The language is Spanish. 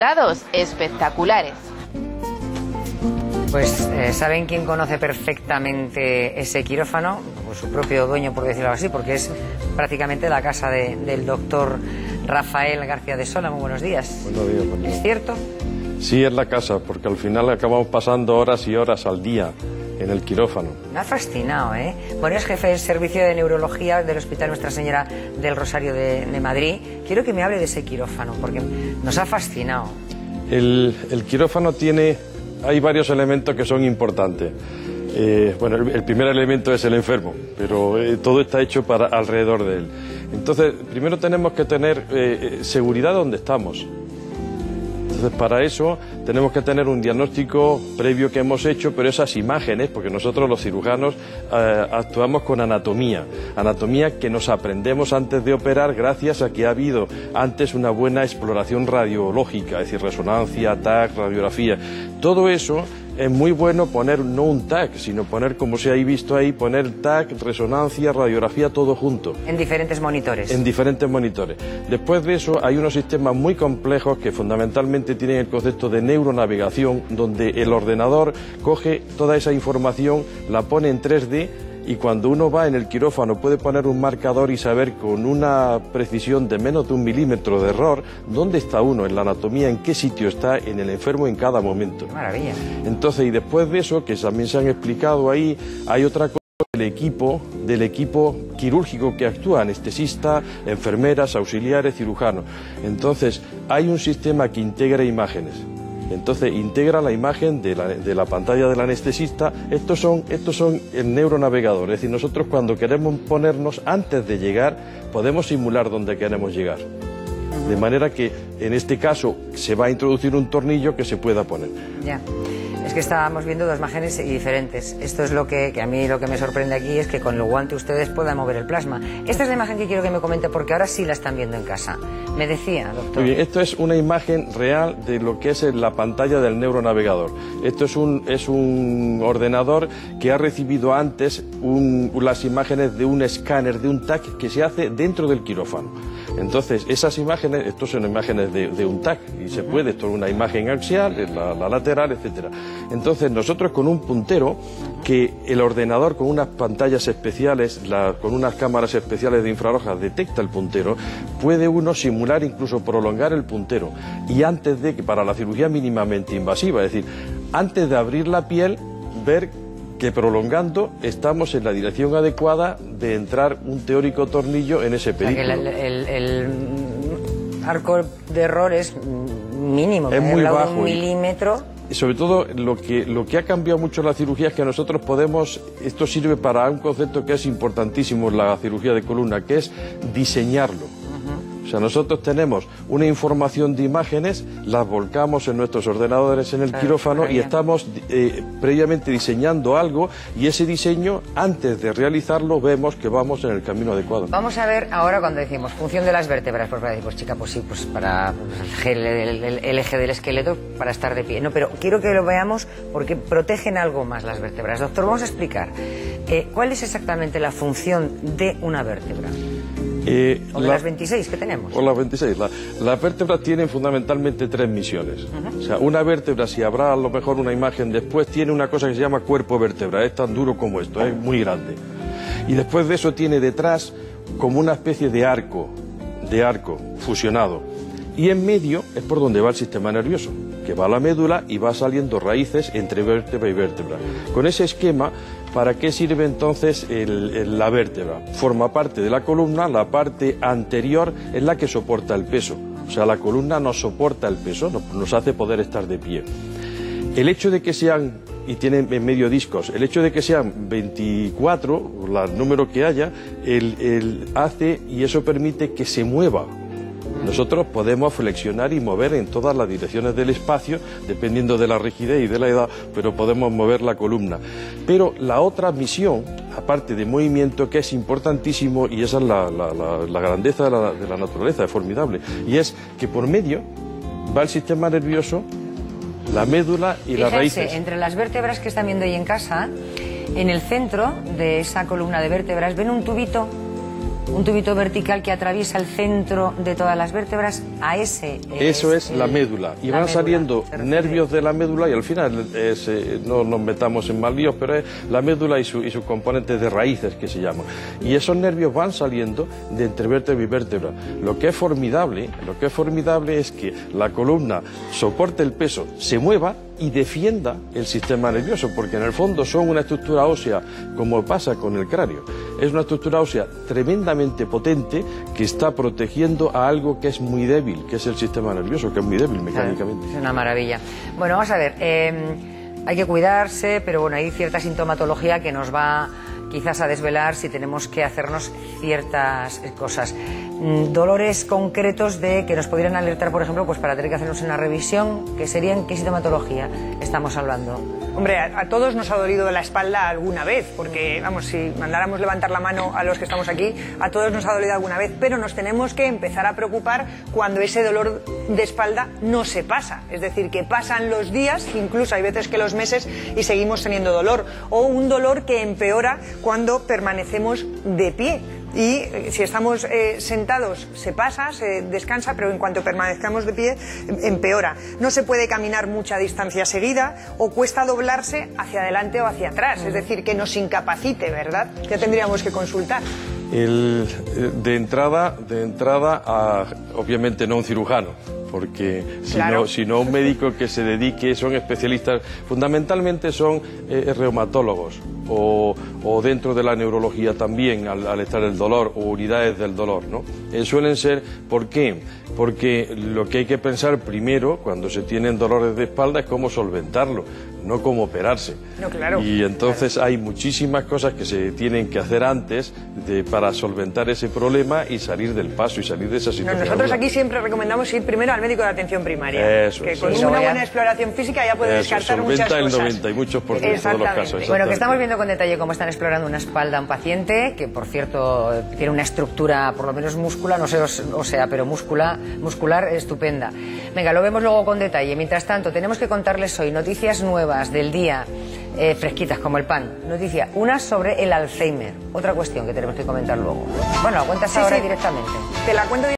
resultados espectaculares. Pues, ¿saben quién conoce perfectamente ese quirófano? Pues su propio dueño, por decirlo así, porque es prácticamente la casa del doctor Rafael García de Sola. Muy buenos días. Buenos días, buen día. ¿Es cierto? Sí, es la casa, porque al final acabamos pasando horas y horas al día en el quirófano. Me ha fascinado, ¿eh? Bueno, es jefe del servicio de neurología del Hospital Nuestra Señora del Rosario de Madrid. Quiero que me hable de ese quirófano, porque nos ha fascinado. El quirófano hay varios elementos que son importantes. Bueno, el primer elemento es el enfermo, pero todo está hecho alrededor de él. Entonces, primero tenemos que tener seguridad de dónde estamos. Entonces, para eso tenemos que tener un diagnóstico previo que hemos hecho, pero esas imágenes, porque nosotros los cirujanos actuamos con anatomía que nos aprendemos antes de operar gracias a que ha habido antes una buena exploración radiológica, es decir, resonancia, TAC, radiografía. Todo eso es muy bueno poner no un TAC, sino poner, como se ha visto ahí, poner TAC, resonancia, radiografía, todo junto. En diferentes monitores. En diferentes monitores. Después de eso hay unos sistemas muy complejos que fundamentalmente tienen el concepto de neuronavegación, donde el ordenador coge toda esa información, la pone en 3D, y cuando uno va en el quirófano puede poner un marcador y saber con una precisión de menos de 1 milímetro de error dónde está uno en la anatomía, en qué sitio está en el enfermo en cada momento. ¡Qué maravilla! Entonces, y después de eso, que también se han explicado ahí, hay otra cosa del equipo quirúrgico que actúa, anestesista, enfermeras, auxiliares, cirujanos. Entonces, hay un sistema que integra imágenes. Entonces integra la imagen de la pantalla del anestesista. Estos son el neuronavegador, es decir, nosotros cuando queremos ponernos, antes de llegar, podemos simular dónde queremos llegar. De manera que, en este caso, se va a introducir un tornillo que se pueda poner. Ya. Es que estábamos viendo dos imágenes diferentes. Esto es lo que a mí lo que me sorprende aquí es que con el guante ustedes puedan mover el plasma. Esta es la imagen que quiero que me comente porque ahora sí la están viendo en casa. Me decía, doctor. Muy bien, esto es una imagen real de lo que es la pantalla del neuronavegador. Esto es un ordenador que ha recibido antes las imágenes de un escáner, de un TAC que se hace dentro del quirófano. Entonces, esas imágenes, estos son imágenes de un TAC y se puede, esto es una imagen axial, la lateral, etcétera. Entonces, nosotros con un puntero, que el ordenador con unas pantallas especiales, con unas cámaras especiales de infrarrojas detecta el puntero, puede uno simular, incluso prolongar el puntero. Y antes de que, para la cirugía mínimamente invasiva, es decir, antes de abrir la piel, ver que prolongando estamos en la dirección adecuada de entrar un teórico tornillo en ese películo. O sea, que el arco de error es mínimo, es muy bajo, de 1 milímetro. Y sobre todo lo que ha cambiado mucho la cirugía es que nosotros podemos, esto sirve para un concepto que es importantísimo en la cirugía de columna, que es diseñarlo. O sea, nosotros tenemos una información de imágenes, las volcamos en nuestros ordenadores en el quirófano y estamos previamente diseñando algo, y ese diseño, antes de realizarlo, vemos que vamos en el camino adecuado. Vamos a ver ahora cuando decimos función de las vértebras, pues para decir, pues chica, pues sí, pues para el eje del esqueleto para estar de pie. No, pero quiero que lo veamos porque protegen algo más las vértebras. Doctor, vamos a explicar cuál es exactamente la función de una vértebra. O de las 26 que tenemos. O las 26. Las vértebras tienen fundamentalmente 3 misiones. O sea, una vértebra, si habrá a lo mejor una imagen después, tiene una cosa que se llama cuerpo vértebra. Es tan duro como esto, es muy grande. Y después de eso tiene detrás como una especie de arco fusionado. Y en medio es por donde va el sistema nervioso, que va a la médula y va saliendo raíces entre vértebra y vértebra. Con ese esquema, ¿para qué sirve entonces la vértebra? Forma parte de la columna, la parte anterior es la que soporta el peso. O sea, la columna nos soporta el peso, nos hace poder estar de pie. El hecho de que sean, y tienen en medio discos, el hecho de que sean 24, el número que haya, hace, y eso permite que se mueva. Nosotros podemos flexionar y mover en todas las direcciones del espacio, dependiendo de la rigidez y de la edad, pero podemos mover la columna. Pero la otra misión, aparte de movimiento, que es importantísimo, y esa es la grandeza de la naturaleza, es formidable, y es que por medio va el sistema nervioso, la médula y las raíces. Entre las vértebras que están viendo ahí en casa, en el centro de esa columna de vértebras, ven un tubito un tubito vertical que atraviesa el centro de todas las vértebras, a ese... Eso es la médula. Y van saliendo nervios de la médula y al final, no nos metamos en mal líos, pero es la médula y sus componentes de raíces que se llaman. Y esos nervios van saliendo de entre vértebra y vértebra. Lo que es formidable es que la columna soporte el peso, se mueva y defienda el sistema nervioso, porque en el fondo son una estructura ósea, como pasa con el cráneo. Es una estructura ósea tremendamente potente que está protegiendo a algo que es muy débil, que es el sistema nervioso, que es muy débil mecánicamente. Es una maravilla. Bueno, vamos a ver, hay que cuidarse, pero bueno, hay cierta sintomatología que nos va quizás a desvelar si tenemos que hacernos ciertas cosas. Dolores concretos que nos podrían alertar, por ejemplo, pues para tener que hacernos una revisión, que serían, ¿qué sintomatología estamos hablando? Hombre, a todos nos ha dolido la espalda alguna vez, porque, vamos, si mandáramos levantar la mano a los que estamos aquí, a todos nos ha dolido alguna vez, pero nos tenemos que empezar a preocupar cuando ese dolor de espalda no se pasa. Es decir, que pasan los días, incluso hay veces que los meses, y seguimos teniendo dolor. O un dolor que empeora cuando permanecemos de pie. Y si estamos sentados se pasa, se descansa, pero en cuanto permanezcamos de pie empeora. No se puede caminar mucha distancia seguida o cuesta doblarse hacia adelante o hacia atrás, es decir, que nos incapacite, ¿verdad? Ya tendríamos que consultar. De entrada, obviamente no un cirujano, porque si no un médico que se dedique, son especialistas, fundamentalmente son reumatólogos o dentro de la neurología también, al estar el dolor, o unidades del dolor, ¿no? Suelen ser, ¿por qué? Porque lo que hay que pensar primero, cuando se tienen dolores de espalda, es cómo solventarlo, no cómo operarse. No, claro. Y entonces hay muchísimas cosas que se tienen que hacer antes para solventar ese problema y salir del paso y salir de esa situación. Nosotros aquí siempre recomendamos ir primero al médico de atención primaria. Eso que es. con una buena exploración física ya puede descartar muchas cosas. Solventa el 90 y muchos por ciento de los casos. Bueno, que estamos viendo con detalle cómo están explorando una espalda a un paciente, que por cierto tiene una estructura, por lo menos muscular, no sé, o sea, pero muscular estupenda. Venga, lo vemos luego con detalle. Mientras tanto, tenemos que contarles hoy noticias nuevas del día, fresquitas como el pan. Noticia, una sobre el Alzheimer. Otra cuestión que tenemos que comentar luego. Bueno, ¿la cuentas ahora directamente? Te la cuento